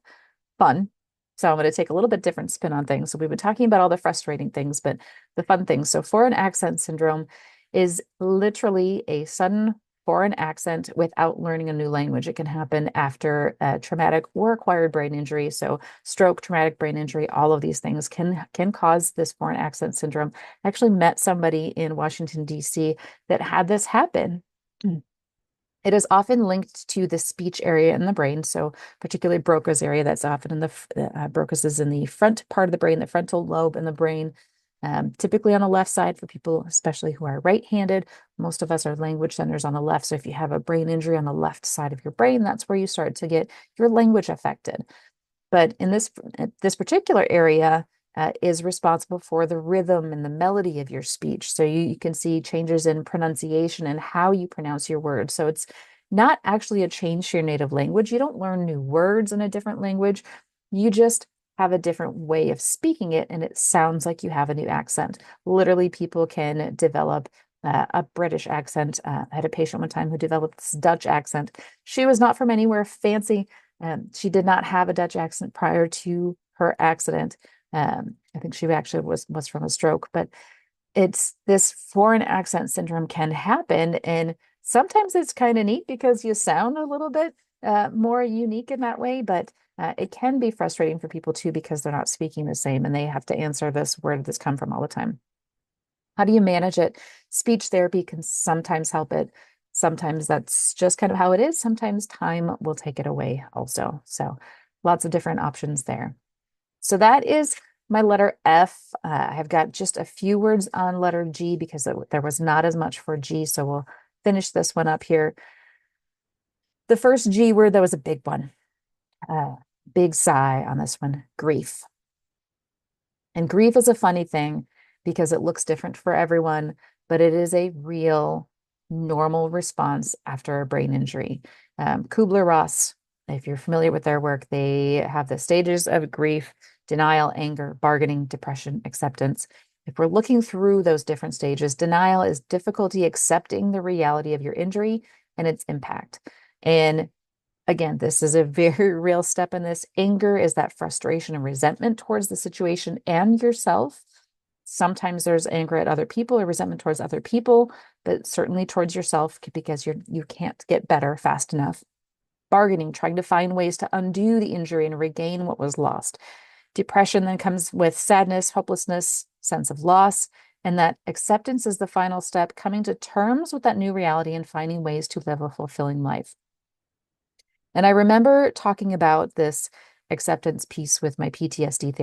fun. So I'm going to take a little bit different spin on things. So we've been talking about all the frustrating things, but the fun things. So foreign accent syndrome is literally a sudden foreign accent without learning a new language. It can happen after a traumatic or acquired brain injury. So stroke, traumatic brain injury, all of these things can cause this foreign accent syndrome. I actually met somebody in Washington, D.C. that had this happen. It is often linked to the speech area in the brain, so particularly Broca's area. That's often in the Broca's is in the front part of the brain, the frontal lobe in the brain, typically on the left side for people, especially who are right-handed. Most of us are language centers on the left, so if you have a brain injury on the left side of your brain, that's where you start to get your language affected. But in this particular area, is responsible for the rhythm and the melody of your speech. So you can see changes in pronunciation and how you pronounce your words. So it's not actually a change to your native language. You don't learn new words in a different language. You just have a different way of speaking it, and it sounds like you have a new accent. Literally, people can develop a British accent. I had a patient one time who developed this Dutch accent. She was not from anywhere fancy. She did not have a Dutch accent prior to her accident. I think she actually was from a stroke, but it's this foreign accent syndrome can happen. And sometimes it's kind of neat because you sound a little bit more unique in that way, but it can be frustrating for people too because they're not speaking the same and they have to answer this, where did this come from all the time? How do you manage it? Speech therapy can sometimes help it. Sometimes that's just kind of how it is. Sometimes time will take it away also. So lots of different options there. So that is my letter F. I have got just a few words on letter G because there was not as much for G. So we'll finish this one up here. The first G word, that was a big one. Big sigh on this one, grief. And grief is a funny thing because it looks different for everyone, but it is a real normal response after a brain injury. Kubler-Ross, if you're familiar with their work, they have the stages of grief: denial, anger, bargaining, depression, acceptance. If we're looking through those different stages, denial is difficulty accepting the reality of your injury and its impact. And again, this is a very real step in this. Anger is that frustration and resentment towards the situation and yourself. Sometimes there's anger at other people or resentment towards other people, but certainly towards yourself because you can't get better fast enough. Bargaining, trying to find ways to undo the injury and regain what was lost. Depression then comes with sadness, hopelessness, sense of loss, and that acceptance is the final step, coming to terms with that new reality and finding ways to live a fulfilling life. And I remember talking about this acceptance piece with my PTSD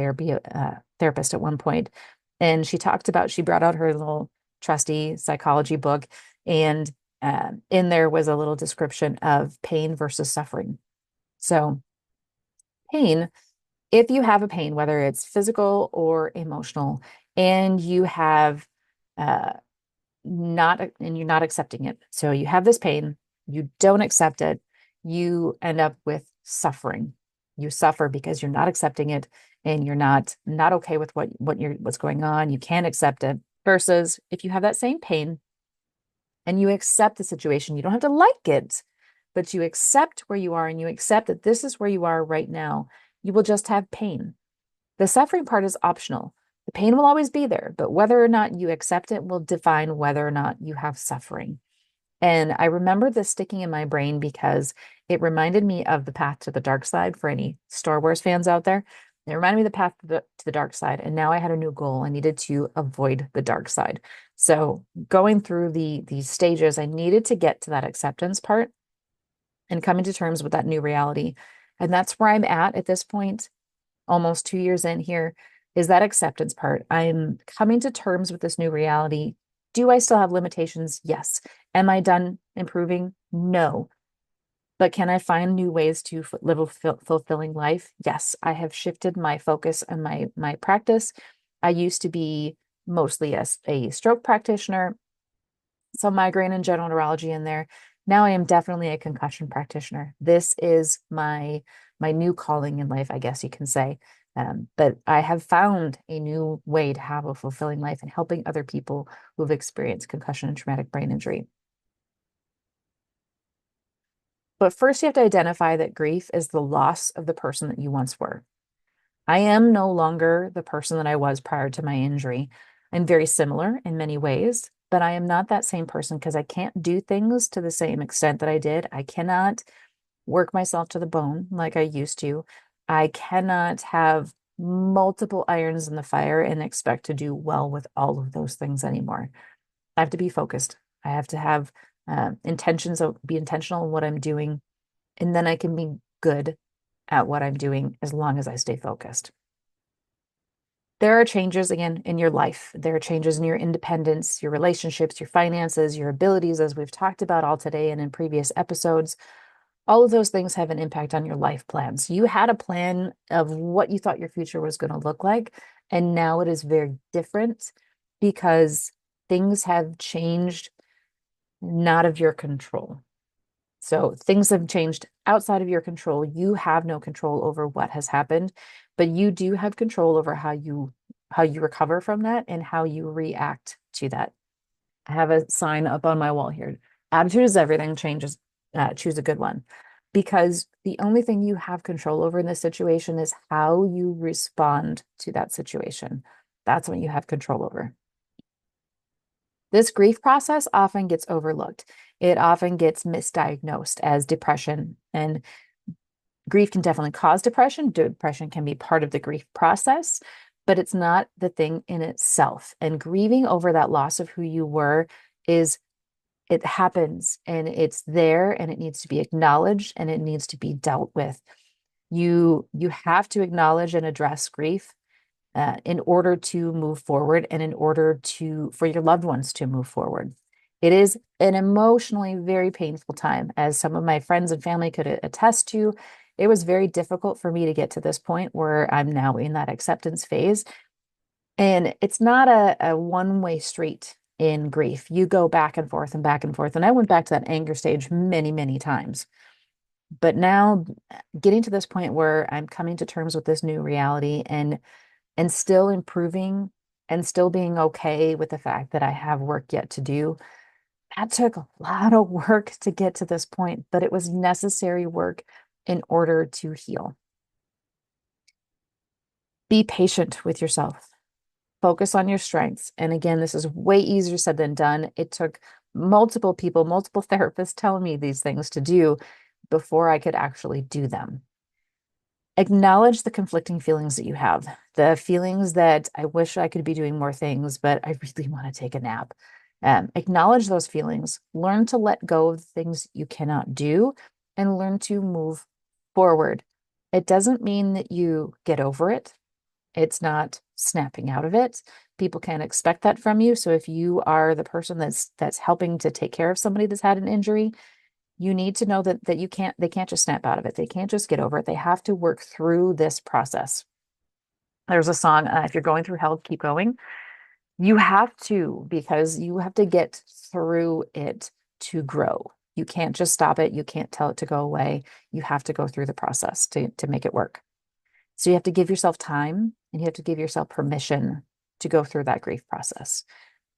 therapist at one point, and she brought out her little trusty psychology book, and in there was a little description of pain versus suffering. So pain, if you have a pain, whether it's physical or emotional, and you have uh, you're not accepting it. So you have this pain, you don't accept it, you end up with suffering. You suffer because you're not accepting it and you're not okay with what's going on. You can't accept it. Versus if you have that same pain and you accept the situation. You don't have to like it, but you accept where you are and you accept that this is where you are right now. You will just have pain. The suffering part is optional. The pain will always be there, but whether or not you accept it will define whether or not you have suffering. And I remember this sticking in my brain because it reminded me of the path to the dark side for any Star Wars fans out there. It reminded me of the path to the dark side. And now I had a new goal. I needed to avoid the dark side. So going through these stages, I needed to get to that acceptance part and coming to terms with that new reality. And that's where I'm at this point, almost 2 years in here, is that acceptance part. I'm coming to terms with this new reality. Do I still have limitations? Yes. Am I done improving? No. But can I find new ways to live a fulfilling life? Yes. I have shifted my focus and my practice. I used to be mostly a stroke practitioner, some migraine and general neurology in there. Now I am definitely a concussion practitioner. This is my new calling in life, I guess you can say. But I have found a new way to have a fulfilling life and helping other people who've experienced concussion and traumatic brain injury. But first, you have to identify that grief is the loss of the person that you once were. I am no longer the person that I was prior to my injury. I'm very similar in many ways, but I am not that same person because I can't do things to the same extent that I did. I cannot work myself to the bone like I used to. I cannot have multiple irons in the fire and expect to do well with all of those things anymore. I have to be focused. I have to have intentions of be intentional in what I'm doing, and then I can be good at what I'm doing as long as I stay focused. There are changes again in your life. There are changes in your independence, your relationships, your finances, your abilities, as we've talked about all today and in previous episodes. All of those things have an impact on your life plans. You had a plan of what you thought your future was going to look like, and now it is very different because things have changed, not of your control. So things have changed outside of your control. You have no control over what has happened, but you do have control over how you recover from that and how you react to that. I have a sign up on my wall here. Attitude is everything, changes, choose a good one. Because the only thing you have control over in this situation is how you respond to that situation. That's what you have control over. This grief process often gets overlooked. It often gets misdiagnosed as depression, and grief can definitely cause depression. Depression can be part of the grief process, but it's not the thing in itself. And grieving over that loss of who you were is it happens and it's there and it needs to be acknowledged and it needs to be dealt with. You have to acknowledge and address grief in order to move forward and in order for your loved ones to move forward. It is an emotionally very painful time, as some of my friends and family could attest to. It was very difficult for me to get to this point where I'm now in that acceptance phase. And it's not a one-way street in grief. You go back and forth and back and forth. And I went back to that anger stage many, many times. But now getting to this point where I'm coming to terms with this new reality and still improving and still being okay with the fact that I have work yet to do. That took a lot of work to get to this point, but it was necessary work in order to heal. Be patient with yourself. Focus on your strengths. And again, this is way easier said than done. It took multiple people, multiple therapists telling me these things to do before I could actually do them. Acknowledge the conflicting feelings that you have, the feelings that I wish I could be doing more things, but I really want to take a nap. Acknowledge those feelings, learn to let go of the things you cannot do, and learn to move forward. It doesn't mean that you get over it. It's not snapping out of it. People can't expect that from you. So if you are the person that's helping to take care of somebody that's had an injury, you need to know that they can't just snap out of it. They can't just get over it. They have to work through this process. There's a song, if you're going through hell, keep going. You have to, because you have to get through it to grow. You can't just stop it. You can't tell it to go away. You have to go through the process to make it work. So you have to give yourself time and you have to give yourself permission to go through that grief process.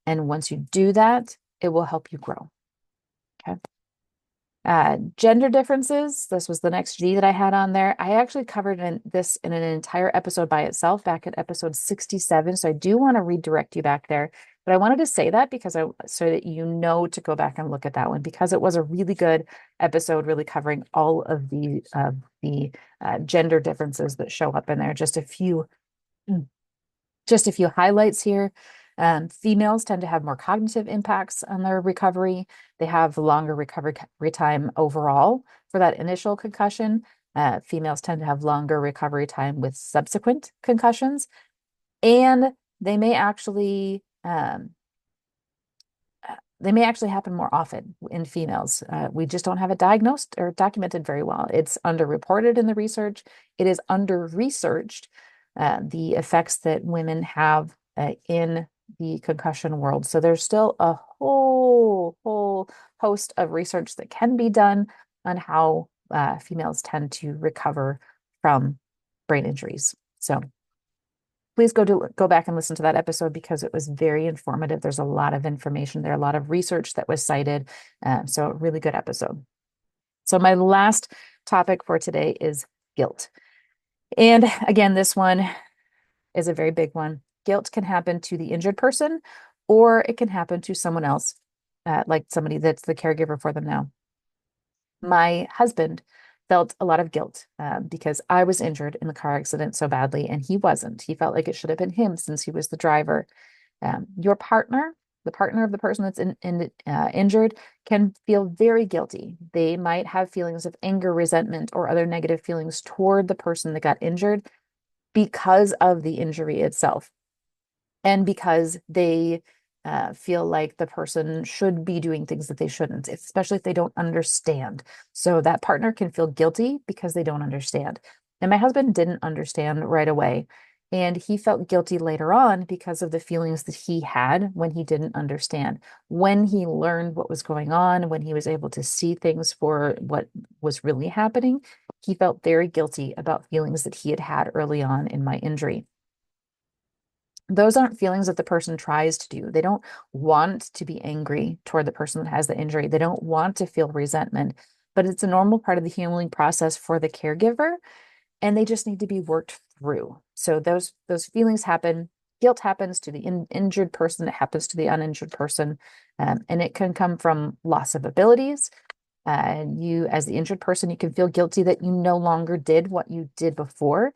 And once you do that, it will help you grow. Okay. Gender differences. This was the next G that I had on there. I actually covered this in an entire episode by itself back at episode 67. So I do want to redirect you back there. But I wanted to say that because so that you know to go back and look at that one because it was a really good episode, really covering all of the gender differences that show up in there. Just a few highlights here. Females tend to have more cognitive impacts on their recovery. They have longer recovery time overall for that initial concussion. Females tend to have longer recovery time with subsequent concussions, and they may actually happen more often in females. We just don't have it diagnosed or documented very well. It's underreported in the research. It is under-researched, the effects that women have in the concussion world. So there's still a whole host of research that can be done on how females tend to recover from brain injuries. So please go back and listen to that episode because it was very informative. There's a lot of information there, a lot of research that was cited. So a really good episode. So my last topic for today is guilt. And again, this one is a very big one. Guilt can happen to the injured person, or it can happen to someone else, like somebody that's the caregiver for them now. My husband felt a lot of guilt because I was injured in the car accident so badly, and he wasn't. He felt like it should have been him since he was the driver. Your partner, the partner of the person that's injured, can feel very guilty. They might have feelings of anger, resentment, or other negative feelings toward the person that got injured because of the injury itself. And because they feel like the person should be doing things that they shouldn't, especially if they don't understand. So that partner can feel guilty because they don't understand. And my husband didn't understand right away. And he felt guilty later on because of the feelings that he had when he didn't understand. When he learned what was going on, when he was able to see things for what was really happening, he felt very guilty about feelings that he had had early on in my injury. Those aren't feelings that the person tries to do. They don't want to be angry toward the person that has the injury. They don't want to feel resentment, but it's a normal part of the healing process for the caregiver, and they just need to be worked through. So those feelings happen. Guilt happens to the injured person. It happens to the uninjured person, and it can come from loss of abilities. You, as the injured person, you can feel guilty that you no longer did what you did before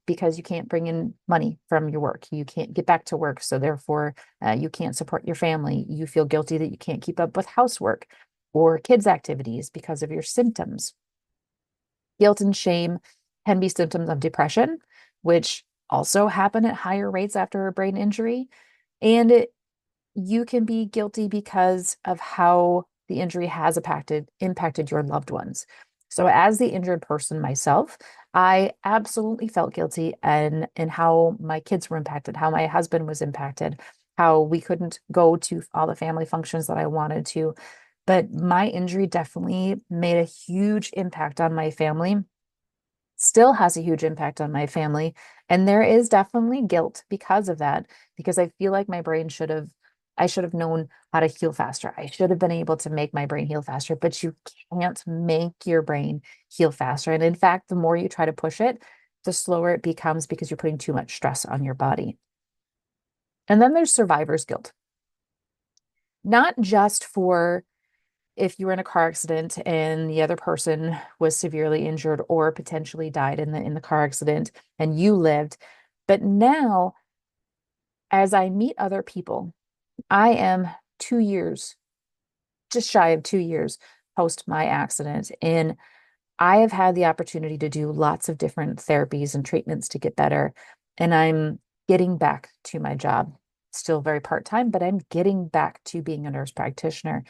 because you can't bring in money from your work. You can't get back to work. So therefore, you can't support your family. You feel guilty that you can't keep up with housework or kids' activities because of your symptoms. Guilt and shame can be symptoms of depression, which also happen at higher rates after a brain injury. And you can be guilty because of how the injury has impacted your loved ones. So as the injured person myself, I absolutely felt guilty and how my kids were impacted, how my husband was impacted, how we couldn't go to all the family functions that I wanted to. But my injury definitely made a huge impact on my family, still has a huge impact on my family. And there is definitely guilt because of that, because I feel like I should have known how to heal faster. I should have been able to make my brain heal faster, but you can't make your brain heal faster. And in fact, the more you try to push it, the slower it becomes because you're putting too much stress on your body. And then there's survivor's guilt, not just for if you were in a car accident and the other person was severely injured or potentially died in the car accident and you lived. But now, as I meet other people, I am 2 years, just shy of 2 years post my accident. And I have had the opportunity to do lots of different therapies and treatments to get better. And I'm getting back to my job, still very part-time, but I'm getting back to being a nurse practitioner.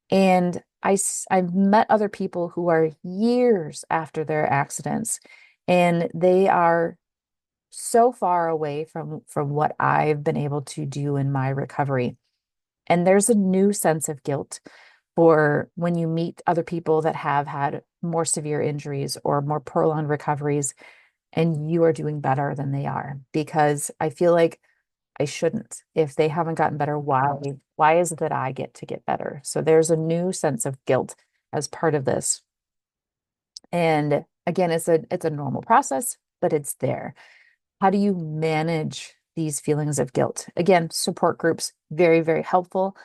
And I've met other people who are years after their accidents, and they are so far away from what I've been able to do in my recovery. And there's a new sense of guilt for when you meet other people that have had more severe injuries or more prolonged recoveries, and you are doing better than they are. Because I feel like I shouldn't. If they haven't gotten better, why is it that I get to get better? So there's a new sense of guilt as part of this. And again, it's a normal process, but it's there. How do you manage these feelings of guilt? Again, support groups, very, very helpful.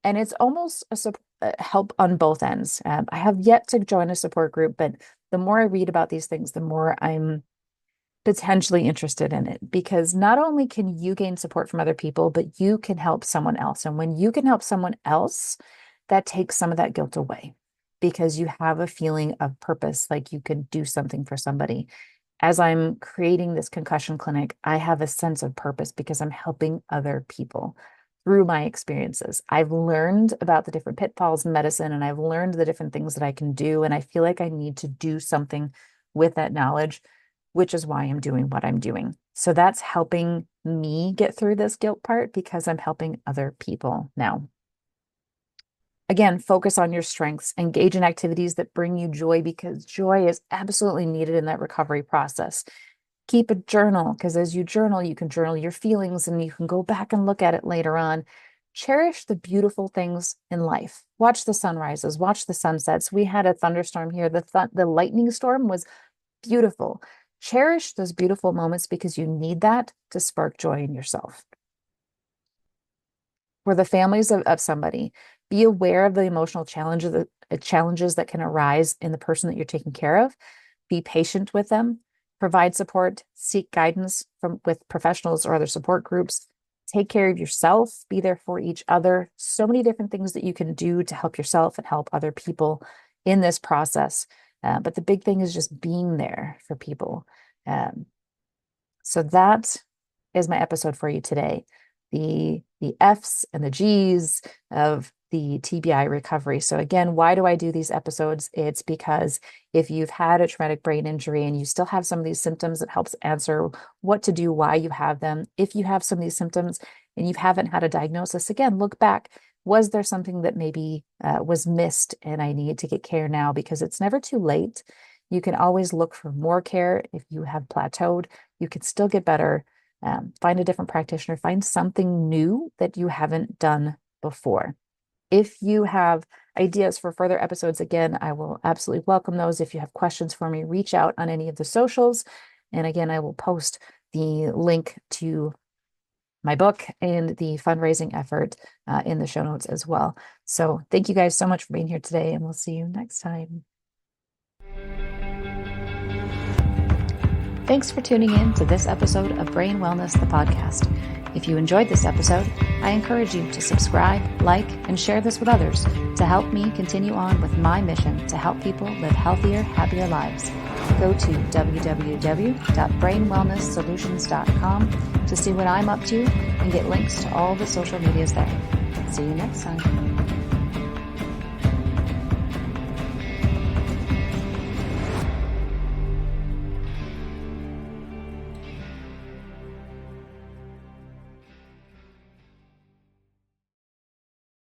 And it's almost a help on both ends. I have yet to join a support group, but the more I read about these things, the more I'm potentially interested in it, because not only can you gain support from other people, but you can help someone else. And when you can help someone else, that takes some of that guilt away because you have a feeling of purpose, like you can do something for somebody. As I'm creating this concussion clinic, I have a sense of purpose because I'm helping other people through my experiences. I've learned about the different pitfalls in medicine, and I've learned the different things that I can do. And I feel like I need to do something with that knowledge, which is why I'm doing what I'm doing. So that's helping me get through this guilt part because I'm helping other people now. Again, focus on your strengths, engage in activities that bring you joy because joy is absolutely needed in that recovery process. Keep a journal because as you journal, you can journal your feelings and you can go back and look at it later on. Cherish the beautiful things in life. Watch the sunrises, watch the sunsets. We had a thunderstorm here. The lightning storm was beautiful. Cherish those beautiful moments because you need that to spark joy in yourself. For the families of somebody, be aware of the emotional challenges that can arise in the person that you're taking care of. Be patient with them, provide support, seek guidance with professionals or other support groups. Take care of yourself, be there for each other. So many different things that you can do to help yourself and help other people in this process. But the big thing is just being there for people. So that is my episode for you today. The F's and the G's of the TBI recovery. So again, why do I do these episodes? It's because if you've had a traumatic brain injury and you still have some of these symptoms, it helps answer what to do, why you have them. If you have some of these symptoms and you haven't had a diagnosis, again, look back. Was there something that maybe was missed and I need to get care now? Because it's never too late. You can always look for more care. If you have plateaued, you can still get better. Find a different practitioner, find something new that you haven't done before. If you have ideas for further episodes, again, I will absolutely welcome those. If you have questions for me, reach out on any of the socials. And again, I will post the link to my book and the fundraising effort in the show notes as well. So thank you guys so much for being here today, and we'll see you next time. Thanks for tuning in to this episode of Brain Wellness, the podcast. If you enjoyed this episode, I encourage you to subscribe, like, and share this with others to help me continue on with my mission to help people live healthier, happier lives. Go to www.brainwellnesssolutions.com to see what I'm up to and get links to all the social medias there. See you next time.